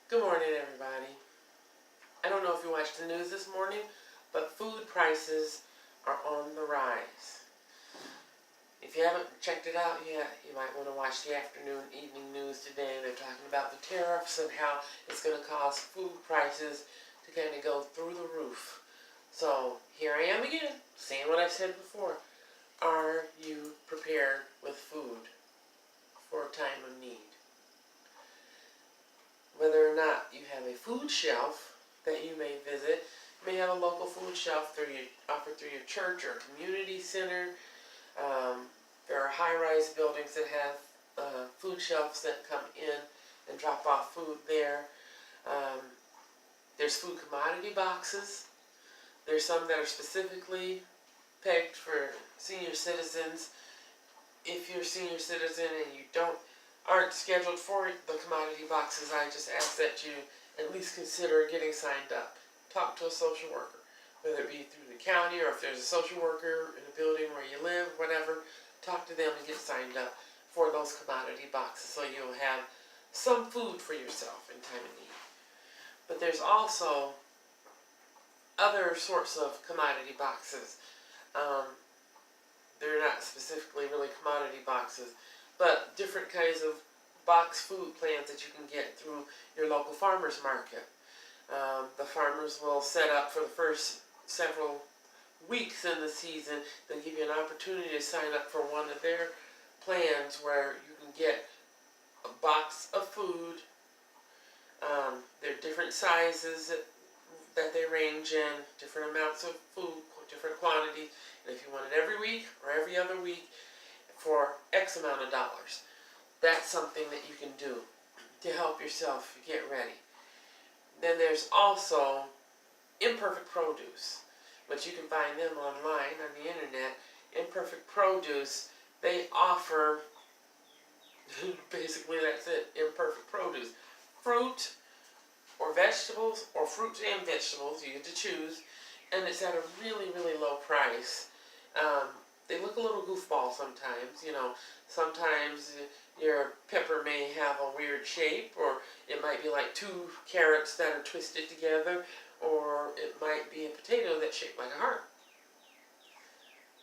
Good morning, everybody. I don't know if you watched the news this morning, but food prices are on the rise. If you haven't checked it out yet, you might want to watch the afternoon, evening news today. They're talking about the tariffs and how it's going to cause food prices to kind of go through the roof. So here I am again, saying what I said before. Are you prepared with food for a time of need? Whether or not you have a food shelf that you may visit, you may have a local food shelf offered through your church or community center. There are high-rise buildings that have food shelves that come in and drop off food there. There's food commodity boxes. There's some that are specifically pegged for senior citizens. If you're a senior citizen and you aren't scheduled for the commodity boxes, I just ask that you at least consider getting signed up. Talk to a social worker, whether it be through the county or if there's a social worker in a building where you live, whatever. Talk to them and get signed up for those commodity boxes so you'll have some food for yourself in time of need. But there's also other sorts of commodity boxes. They're not specifically really commodity boxes, but different kinds of box food plans that you can get through your local farmers market. The farmers will set up for the first several weeks in the season. They'll give you an opportunity to sign up for one of their plans where you can get a box of food. There are different sizes that they range in, different amounts of food, different quantities. And if you want it every week or every other week for X amount of dollars, that's something that you can do to help yourself get ready. Then there's also Imperfect Produce, but you can find them online on the internet. Imperfect Produce, they offer, basically that's it, imperfect produce. Fruit or vegetables, or fruits and vegetables, you get to choose, and it's at a really, really low price. They look a little goofball sometimes, sometimes your pepper may have a weird shape, or it might be like two carrots that are twisted together, or it might be a potato that's shaped like a heart.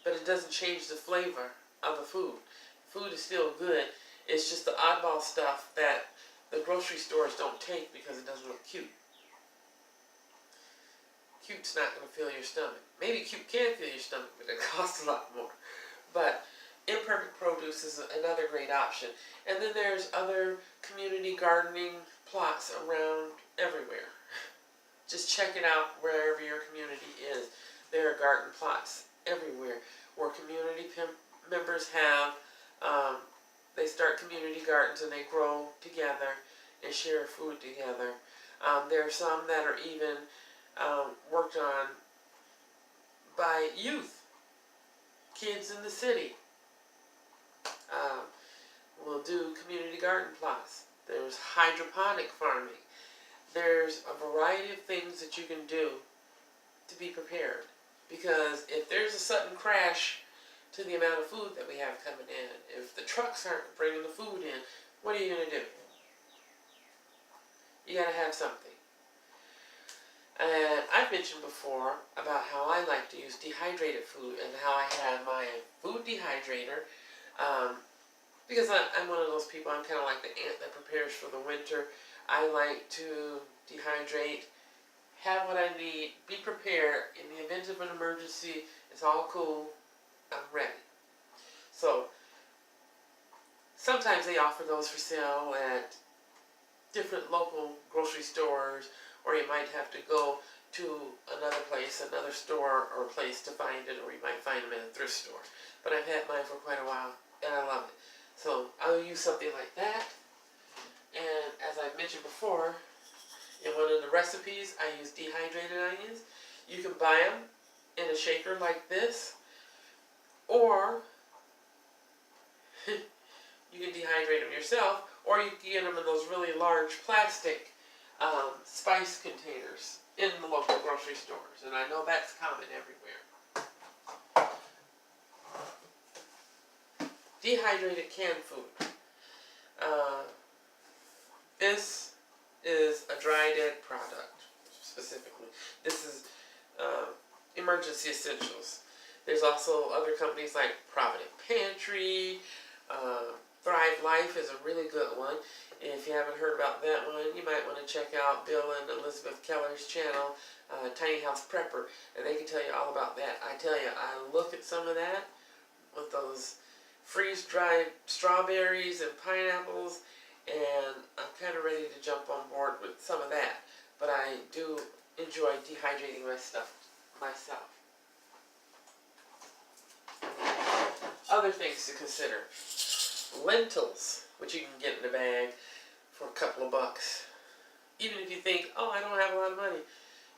But it doesn't change the flavor of the food. Food is still good. It's just the oddball stuff that the grocery stores don't take because it doesn't look cute. Cute's not going to fill your stomach. Maybe cute can fill your stomach, but it costs a lot more. But Imperfect Produce is another great option. And then there's other community gardening plots around everywhere. Just check it out wherever your community is. There are garden plots everywhere where community members have, they start community gardens and they grow together and share food together. There are some that are even worked on by youth, kids in the city. We'll do community garden plots. There's hydroponic farming. There's a variety of things that you can do to be prepared. Because if there's a sudden crash to the amount of food that we have coming in, if the trucks aren't bringing the food in, what are you going to do? You got to have something. And I've mentioned before about how I like to use dehydrated food and how I have my food dehydrator. Because I'm one of those people, I'm kind of like the ant that prepares for the winter. I like to dehydrate, have what I need, be prepared. In the event of an emergency, it's all cool, I'm ready. So, sometimes they offer those for sale at different local grocery stores, or you might have to go to another place, another store or place to find it, or you might find them in a thrift store. But I've had mine for quite a while, and I love it. So I'll use something like that. And as I mentioned before, in one of the recipes, I use dehydrated onions. You can buy them in a shaker like this, or you can dehydrate them yourself, or you can get them in those really large plastic spice containers in the local grocery stores. And I know that's common everywhere. Dehydrated canned food. This is a dried egg product, specifically. This is Emergency Essentials. There's also other companies like Provident Pantry. Thrive Life is a really good one. If you haven't heard about that one, you might want to check out Bill and Elizabeth Keller's channel, Tiny House Prepper, and they can tell you all about that. I tell you, I look at some of that with those freeze-dried strawberries and pineapples, and I'm kind of ready to jump on board with some of that. But I do enjoy dehydrating my stuff myself. Other things to consider. Lentils, which you can get in a bag for a couple of bucks. Even if you think, oh, I don't have a lot of money,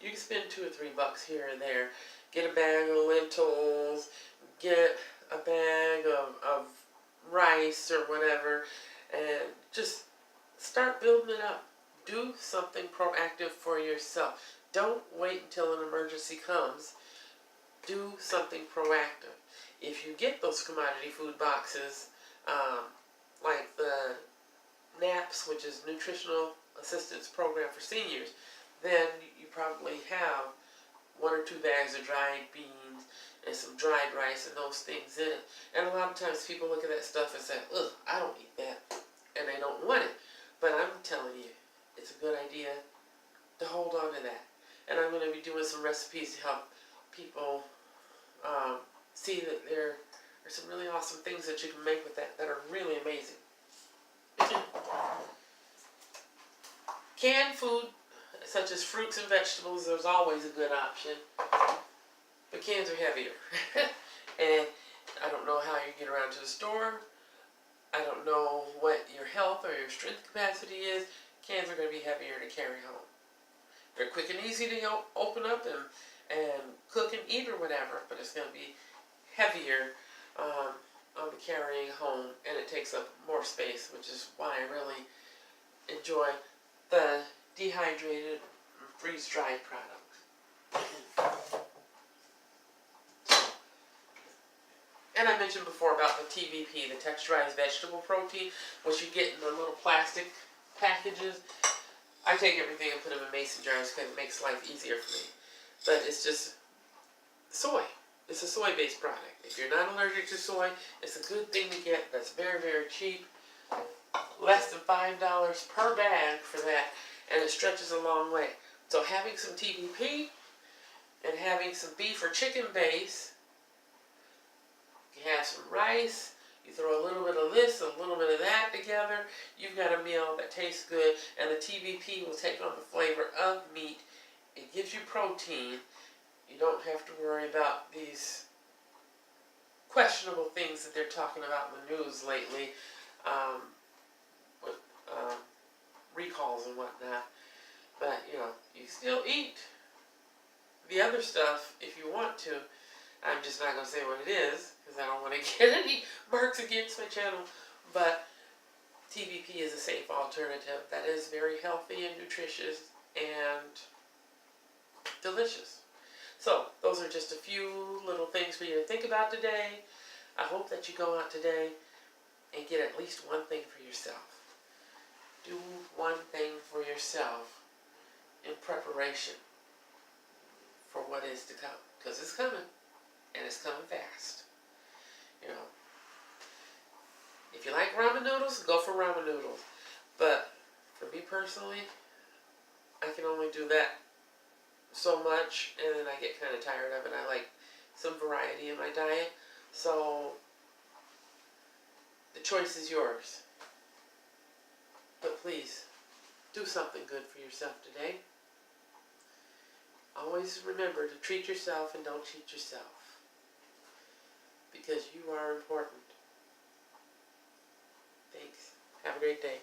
you can spend $2 or $3 here and there. Get a bag of lentils, get a bag of rice or whatever, and just start building it up. Do something proactive for yourself. Don't wait until an emergency comes. Do something proactive. If you get those commodity food boxes, like the NAPS, which is Nutritional Assistance Program for Seniors, then you probably have 1 or 2 bags of dried beans and some dried rice and those things in it. And a lot of times people look at that stuff and say, ugh, I don't eat that, and they don't want it. But I'm telling you, it's a good idea to hold on to that. And I'm going to be doing some recipes to help people see that there are some really awesome things that you can make with that are really amazing. Canned food, such as fruits and vegetables, there's always a good option. But cans are heavier. And I don't know how you get around to the store. I don't know what your health or your strength capacity is. Cans are going to be heavier to carry home. They're quick and easy to open up and cook and eat or whatever, but it's going to be heavier on the carrying home, and it takes up more space, which is why I really enjoy the dehydrated freeze-dried product. And I mentioned before about the TVP, the texturized vegetable protein, which you get in the little plastic packages. I take everything and put them in mason jars because it makes life easier for me. But it's just soy. It's a soy-based product. If you're not allergic to soy, it's a good thing to get. That's very, very cheap. Less than $5 per bag for that, and it stretches a long way. So having some TVP and having some beef or chicken base, you have some rice, you throw a little bit of this, a little bit of that together, you've got a meal that tastes good, and the TVP will take on the flavor of meat. It gives you protein. You don't have to worry about these questionable things that they're talking about in the news lately, with recalls and whatnot. But, you know, you still eat the other stuff if you want to. I'm just not going to say what it is, because I don't want to get any marks against my channel. But TVP is a safe alternative that is very healthy and nutritious and delicious. So, those are just a few little things for you to think about today. I hope that you go out today and get at least one thing for yourself. Do one thing for yourself in preparation for what is to come. Because it's coming. And it's coming fast. You know. If you like ramen noodles, go for ramen noodles. But for me personally, I can only do that so much, and then I get kind of tired of it. I like some variety in my diet. So the choice is yours. But please, do something good for yourself today. Always remember to treat yourself and don't cheat yourself. Because you are important. Thanks. Have a great day.